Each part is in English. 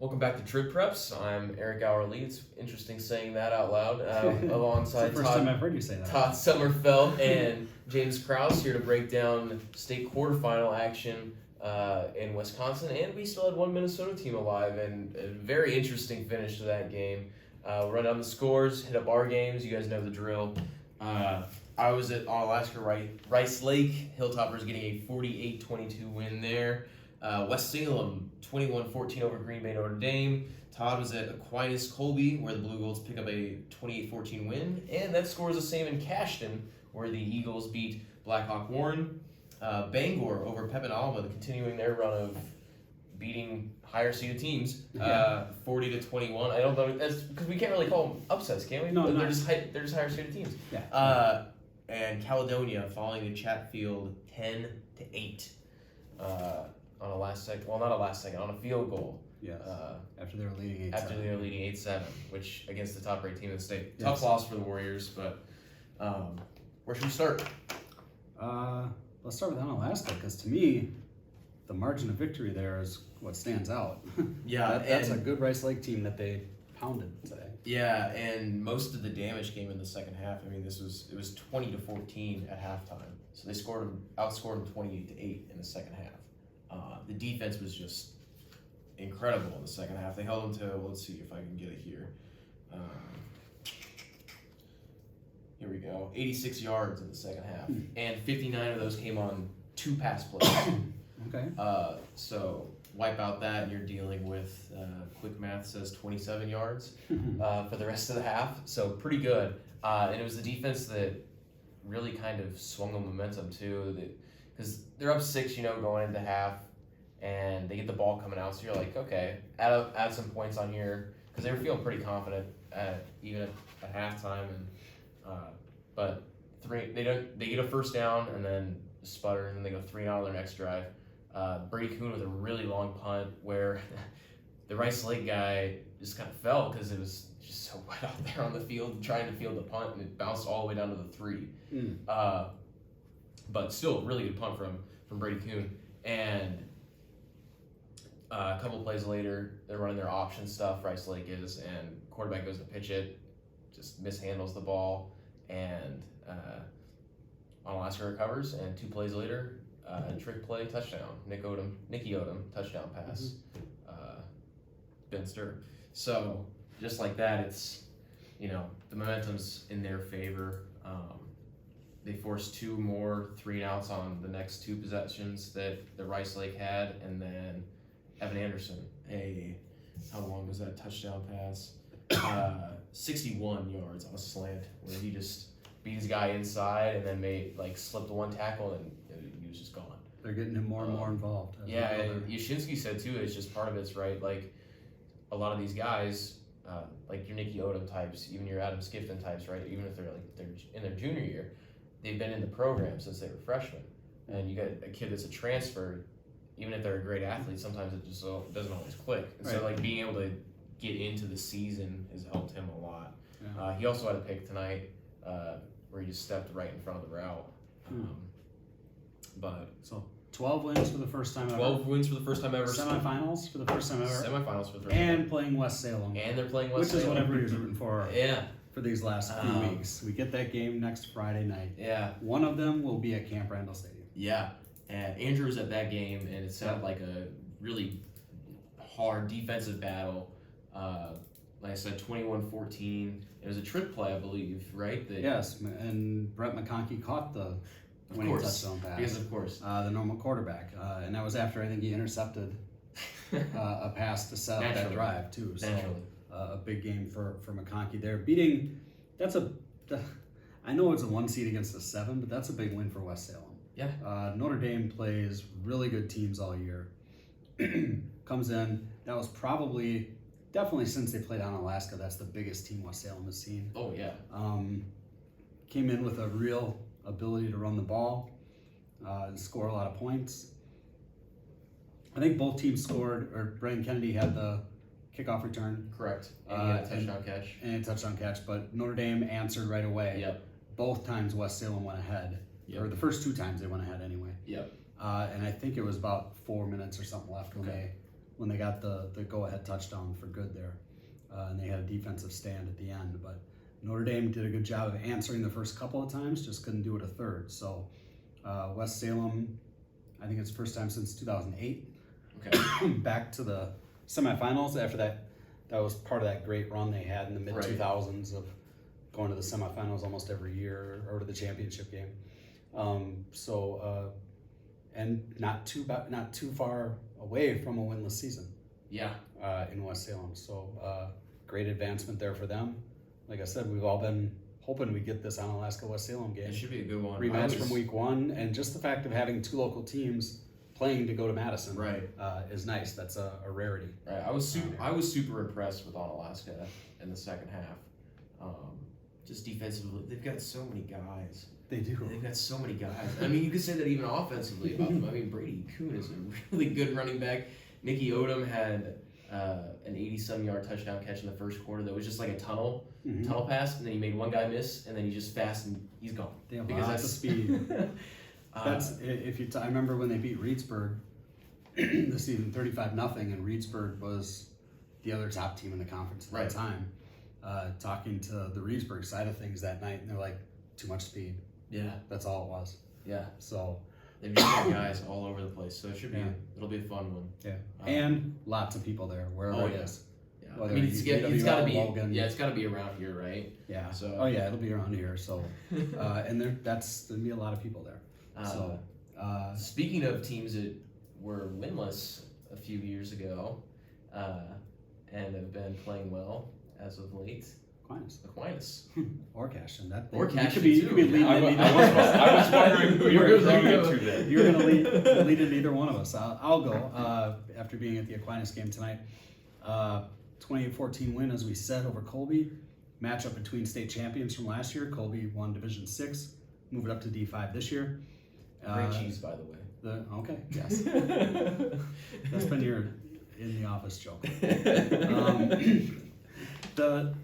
Welcome back to TribPreps. I'm Eric Auer. It's interesting saying that out loud. Alongside it's the first time I've heard you say that. Todd Sommerfeldt and James Krause here to break down state quarterfinal action in Wisconsin. And we still had one Minnesota team alive, and a very interesting finish to that game. We'll run down the scores, hit up our games. You guys know the drill. I was at Onalaska Rice Lake. Hilltoppers getting a 48-22 win there. West Salem 21-14 over Green Bay Notre Dame. Todd was at Aquinas Colby, where the Blue Goals pick up a 28-14 win. And that score is the same in Cashton, where the Eagles beat Blackhawk Warren. Bangor over Pepin Alva, continuing their run of beating higher seeded teams, 40-21. I don't know, that's because we can't really call them upsets, can we? No, they're just higher seeded teams. Yeah. And Caledonia falling to Chatfield 10-8. On a last second, well, not a last second, on a field goal. Yes. After they were leading 8-7. After they were leading 8-7, which against the top-ranked team in the state. Yes. Tough loss for the Warriors, but where should we start? Let's start with Onalaska, because to me, the margin of victory there is what stands out. Yeah, that's a good Rice Lake team that they pounded today. Yeah, and most of the damage came in the second half. I mean, it was 20-14 at halftime, so they outscored them 28-8 in the second half. The defense was just incredible in the second half. They held them to, let's see if I can get it here. Here we go, 86 yards in the second half, and 59 of those came on 2 pass plays. Okay. So wipe out that, and you're dealing with, quick math says 27 yards for the rest of the half. So pretty good. And it was the defense that really kind of swung the momentum too. Because they're up 6, going into half, and they get the ball coming out. So you're like, okay, add some points on here, because they were feeling pretty confident even at halftime. And but they get a first down and then sputter, and then they go 3-0 on their next drive. Brady Kuhn with a really long punt where the Rice Lake guy just kind of fell because it was just so wet out there on the field trying to field the punt, and it bounced all the way down to the 3. But still, really good punt from Brady Kuhn. And a couple plays later, they're running their option stuff, Rice Lake is, and quarterback goes to pitch it, just mishandles the ball, and Onalaska recovers, and 2 plays later, trick play, touchdown. Nicky Odom, touchdown pass. Ben Stir. So just like that, it's, the momentum's in their favor. They forced 2 more 3-and-outs on the next 2 possessions that the Rice Lake had, and then Evan Anderson, how long was that touchdown pass? 61 yards on a slant, where he just beat his guy inside and then slipped 1 tackle, and he was just gone. They're getting him more and more involved. Yeah, and Yashinsky said too, it's just part of it's right. Like a lot of these guys, like your Nicky Odom types, even your Adam Skifton types, right? Even if they're in their junior year, they've been in the program since they were freshmen. And you got a kid that's a transfer, even if they're a great athlete, sometimes it just doesn't always click. And right. So being able to get into the season has helped him a lot. Yeah. He also had a pick tonight where he just stepped right in front of the route. But so 12 wins for the first time ever. 12 wins for the first time ever. Semifinals for the first time ever. Semifinals for the first time And playing West Salem. And they're playing West Salem. Which is what everybody's rooting for. Yeah. For these last few weeks. We get that game next Friday night. Yeah. One of them will be at Camp Randall Stadium. Yeah. And Andrew was at that game, and it sounded like a really hard defensive battle. Like I said, 21-14. It was a trick play, I believe, right? Yes, and Brett McConkey caught the winning touchdown pass. Because of course. The normal quarterback. And that was after I think he intercepted a pass to set up that drive, too. So a big game for McConkey there. Beating, I know it's a 1 seed against a 7, but that's a big win for West Salem. Yeah. Notre Dame plays really good teams all year. Comes in, that was definitely since they played Onalaska, that's the biggest team West Salem has seen. Oh, yeah. Came in with a real ability to run the ball, and score a lot of points. I think both teams scored, or Brian Kennedy had the kickoff return. Correct. And he had a touchdown catch. And a touchdown catch, but Notre Dame answered right away. Yep. Both times West Salem went ahead. Yep. Or the first 2 times they went ahead anyway. Yep. And I think it was about 4 minutes or something left when they when they got the go-ahead touchdown for good there. And they had a defensive stand at the end. But Notre Dame did a good job of answering the first couple of times, just couldn't do it a third. So West Salem, I think it's the first time since 2008, back to the semifinals. After that was part of that great run they had in the mid-2000s of going to the semifinals almost every year or to the championship game. And not too far away from a winless season. Yeah. In West Salem. So great advancement there for them. Like I said, we've all been hoping we get this Onalaska West Salem game. It should be a good one. Rematch from week 1, and just the fact of having 2 local teams playing to go to Madison is nice. That's a rarity. Right. I was super impressed with Onalaska in the second half. Just defensively, they've got so many guys. They do. They've got so many guys. I mean, you could say that even offensively about them. I mean, Brady Kuhn is a really good running back. Nicky Odom had an 80-some yard touchdown catch in the first quarter that was just like a tunnel pass, and then he made one guy miss, and then he just fast and he's gone. They have lots of speed. I remember when they beat Reedsburg this season 35-0, and Reedsburg was the other top team in the conference at that time. Talking to the Reedsburg side of things that night, and they're like, too much speed. Yeah, that's all it was. Yeah. So they've just got guys all over the place, so it'll be a fun one. Yeah, and lots of people there wherever it is. Yeah. I mean, it's got to be Logan. Yeah, it's got to be around here, right? Yeah. So it'll be around here. So and there's gonna be a lot of people there. Speaking of teams that were winless a few years ago, and have been playing well as of late. Aquinas. Or Cashin. You could be leading. I was wondering who you were going into there. You're going to lead in either one of us. I'll go after being at the Aquinas game tonight. 28-14 win, as we said, over Colby. Matchup between state champions from last year. Colby won Division 6, moved up to D5 this year. Great cheese, by the way. Okay, yes. That's been your in the office joke. The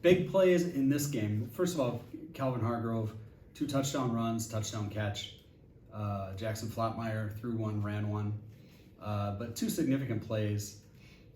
big plays in this game. First of all, Calvin Hargrove, 2 touchdown runs, touchdown catch. Jackson Flotmeyer threw one, ran one. But 2 significant plays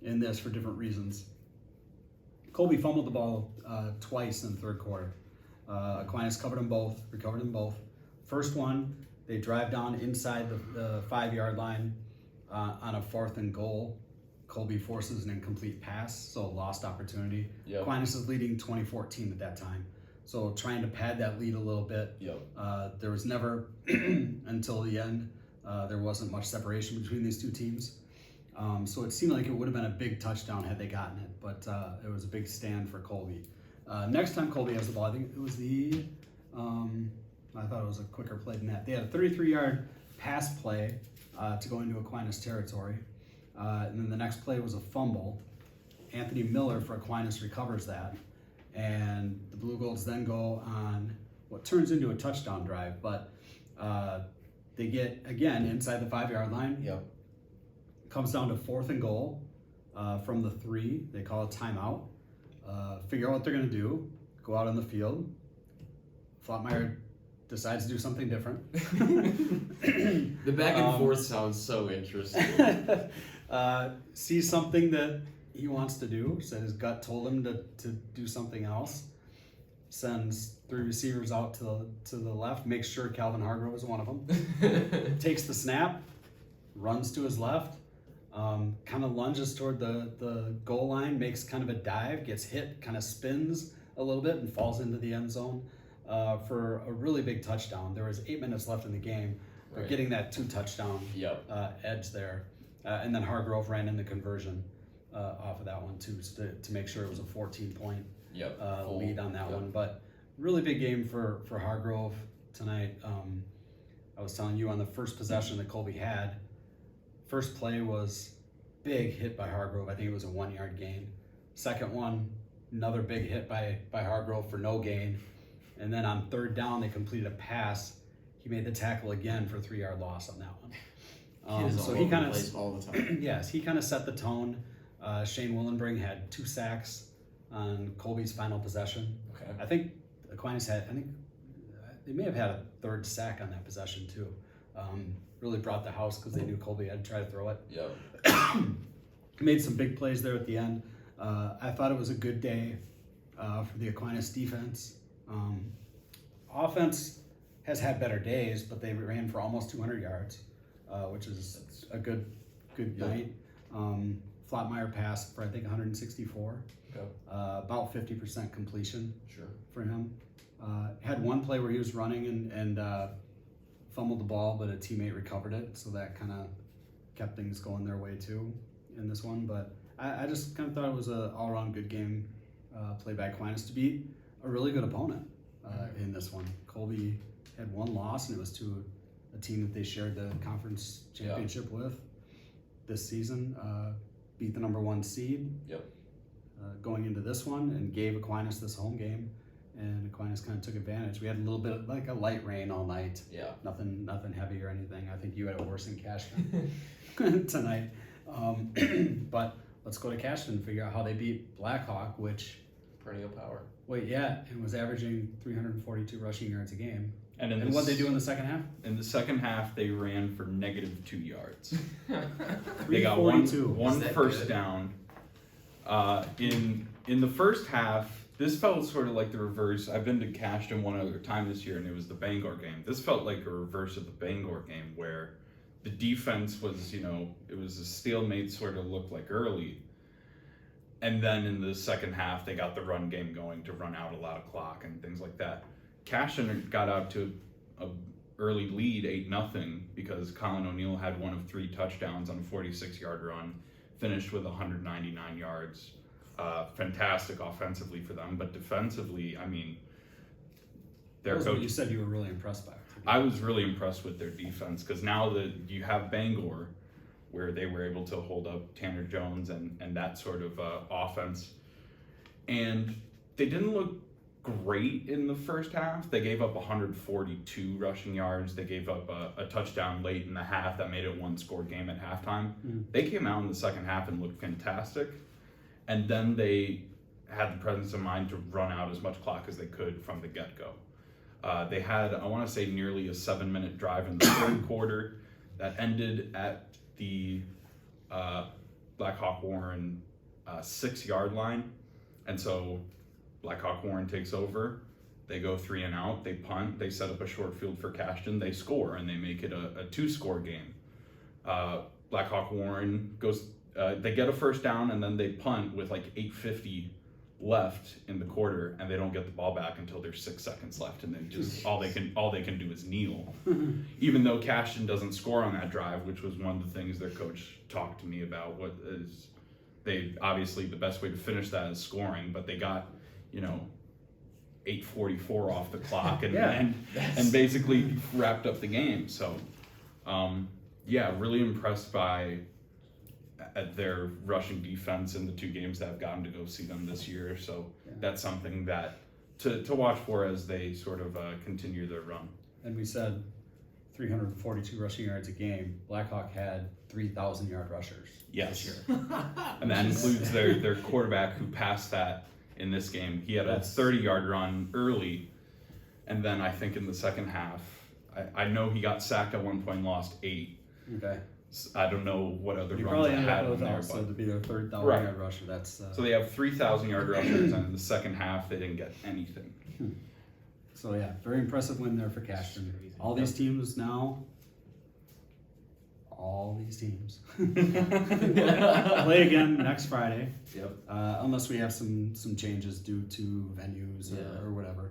in this for different reasons. Colby fumbled the ball twice in the third quarter. Aquinas recovered them both. First one, they drive down inside the 5-yard line on a 4th and goal. Colby forces an incomplete pass, so lost opportunity. Yep. Aquinas is leading 20-14 at that time. So trying to pad that lead a little bit. Yep. There was never, until the end, there wasn't much separation between these 2 teams. So it seemed like it would have been a big touchdown had they gotten it, but it was a big stand for Colby. Next time Colby has the ball, I think it was I thought it was a quicker play than that. They had a 33-yard pass play to go into Aquinas territory. And then the next play was a fumble. Anthony Miller for Aquinas recovers that. And the Blue Golds then go on what turns into a touchdown drive. But they get, again, inside the 5-yard line. Yep. Comes down to 4th and goal from the 3. They call a timeout. Figure out what they're going to do. Go out on the field. Flotmeyer decides to do something different. The back and forth sounds so interesting. Sees something that he wants to do, said his gut told him to do something else. Sends 3 receivers out to the left, makes sure Calvin Hargrove is one of them. Takes the snap, runs to his left, kind of lunges toward the goal line, makes kind of a dive, gets hit, kind of spins a little bit and falls into the end zone. For a really big touchdown. There was 8 minutes left in the game. Right. Getting that 2 touchdown edge there. And then Hargrove ran in the conversion off of that one too, to make sure it was a 14-point lead on that one. But really big game for Hargrove tonight. I was telling you on the first possession that Colby had, first play was big hit by Hargrove. I think it was a 1-yard gain. Second one, another big hit by Hargrove for no gain. And then on 3rd down, they completed a pass. He made the tackle again for a 3-yard loss on that one. So he kind of all the time. Yes, he kind of set the tone. Shane Willenbring had 2 sacks on Colby's final possession. Okay. I think Aquinas had. I think they may have had a 3rd sack on that possession too. really brought the house because they knew Colby had to try to throw it. Yep. Made some big plays there at the end. I thought it was a good day for the Aquinas defense. Offense has had better days, but they ran for almost 200 yards, which is a good night. Flotmeyer passed for, I think, 164. Okay. About 50% completion Sure. for him. Had one play where he was running and fumbled the ball, but a teammate recovered it, so that kind of kept things going their way too in this one. But I just kind of thought it was an all-around good game played by Aquinas to beat a really good opponent in this one. Colby had one loss, and it was to a team that they shared the conference championship with this season. Beat the number 1 seed going into this one, and gave Aquinas this home game. And Aquinas kind of took advantage. We had a little bit of like a light rain all night. Yeah. Nothing heavy or anything. I think you had it worse in Cashton tonight. But let's go to Cashton and figure out how they beat Blackhawk, which perennial power. Wait, yeah, and was averaging 342 rushing yards a game. And what they do in the second half? In the second half, they ran for -2 yards. They got one first down. In the first half, this felt sort of like the reverse. I've been to Cashton one other time this year, and it was the Bangor game. This felt like a reverse of the Bangor game, where the defense was, it was a stalemate sort of look like early. And then in the second half, they got the run game going to run out a lot of clock and things like that. Cashton got out to a early lead, 8-0, because Colin O'Neill had one of 3 touchdowns on a 46-yard run, finished with 199 yards. Fantastic offensively for them, but defensively, I mean, their coach. You said you were really impressed by it. I was really impressed with their defense, because now that you have Bangor, where they were able to hold up Tanner Jones and that sort of offense, and they didn't look great in the first half. They gave up 142 rushing yards. They gave up a touchdown late in the half that made it 1-score game at halftime. They came out in the second half and looked fantastic. And then they had the presence of mind to run out as much clock as they could from the get-go. They had, I want to say, nearly a 7-minute drive in the third quarter that ended at the Blackhawk Warren 6-yard line. And so Blackhawk Warren takes over. They go 3 and out. They punt. They set up a short field for Cashton. They score, and they make it a 2-score game. Blackhawk Warren goes. They get a first down, and then they punt with like 8:50 left in the quarter, and they don't get the ball back until there's 6 seconds left, and then just all they can do is kneel. Even though Cashton doesn't score on that drive, which was one of the things their coach talked to me about. What is they obviously the best way to finish that is scoring, but they got 8:44 off the clock and basically wrapped up the game. So really impressed by at their rushing defense in the 2 games that I've gotten to go see them this year. So that's something that to watch for as they sort of continue their run. And we said 342 rushing yards a game. Blackhawk had 3,000-yard rushers this year. And that includes their quarterback who passed that in this game. He had a 30-yard run early, and then I think in the second half, I know he got sacked at one point and lost 8. Okay. I don't know what other runs probably they had in there, but to be their 3,000-yard rusher, that's... So they have 3,000-yard rushers, and in the second half, they didn't get anything. So very impressive win there for Cashton. All these teams play again next Friday. Yep. Unless we have some changes due to venues or whatever.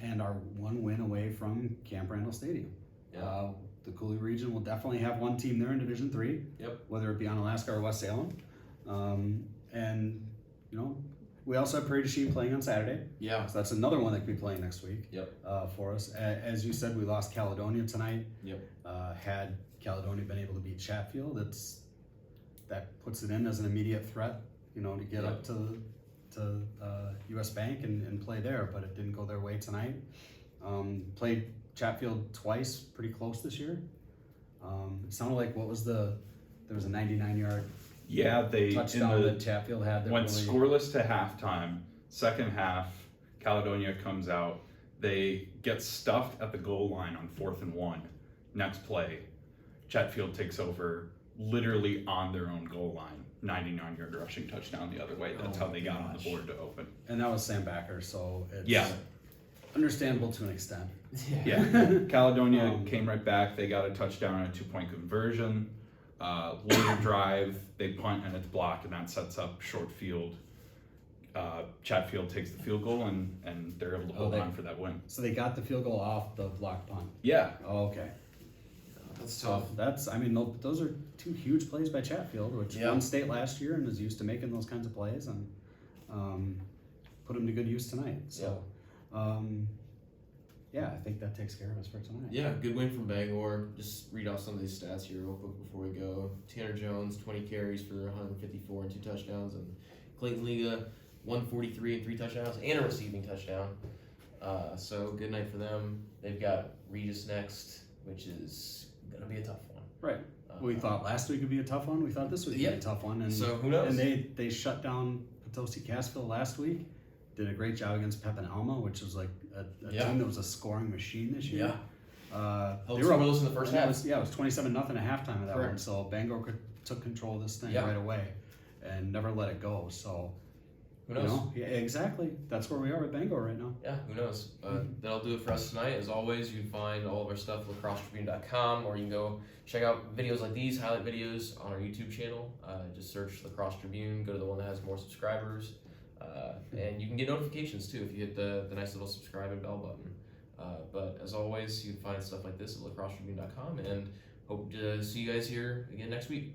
And are 1 win away from Camp Randall Stadium. Yeah. The Cooley region will definitely have 1 team there in Division 3. Yep. Whether it be Onalaska or West Salem. And we also have Prairie du Chien playing on Saturday. Yeah. So that's another one that could be playing next week. Yep. For us. As you said, we lost Caledonia tonight. Yep. Had Caledonia been able to beat Chatfield, that puts it in as an immediate threat, to get up to US Bank and play there, but it didn't go their way tonight. Played Chatfield twice, pretty close this year. It sounded like there was a 99-yard touchdown that Chatfield had. Went scoreless to halftime. Second half, Caledonia comes out. They get stuffed at the goal line on 4th and 1. Next play, Chatfield takes over literally on their own goal line, 99-yard rushing touchdown the other way. That's how they got on the board to open. And that was Sam Backer, so it's understandable to an extent. Yeah. Caledonia came right back. They got a touchdown and a 2-point conversion. Later drive, they punt and it's blocked, and that sets up short field. Chatfield takes the field goal, and they're able to hold on for that win. So they got the field goal off the block punt. Yeah. Oh, okay. That's tough. Those are 2 huge plays by Chatfield, which won state last year and is used to making those kinds of plays, and put them to good use tonight. So, I think that takes care of us for tonight. Yeah, good win from Bangor. Just read off some of these stats here real quick before we go. Tanner Jones, 20 carries for 154 and 2 touchdowns, and Clayton Liga, 143 and 3 touchdowns, and a receiving touchdown. So good night for them. They've got Regis next, which is gonna be a tough one. Right. We thought last week would be a tough one. We thought this week would be a tough one. And so who knows? And they shut down Potosi Cassville last week. Did a great job against Pep and Alma, which was like a team that was a scoring machine this year. They were in the first half. It was 27-0 at halftime of that one. So Bangor took control of this thing right away and never let it go. So who knows? Exactly. That's where we are with Bangor right now. Yeah, who knows? That'll do it for us tonight. As always, you can find all of our stuff at lacrossetribune.com, or you can go check out videos like these, highlight videos, on our YouTube channel. Just search Lacrosse Tribune, go to the one that has more subscribers. And you can get notifications too if you hit the nice little subscribe and bell button. But as always, you can find stuff like this at lacrossetribune.com, and hope to see you guys here again next week.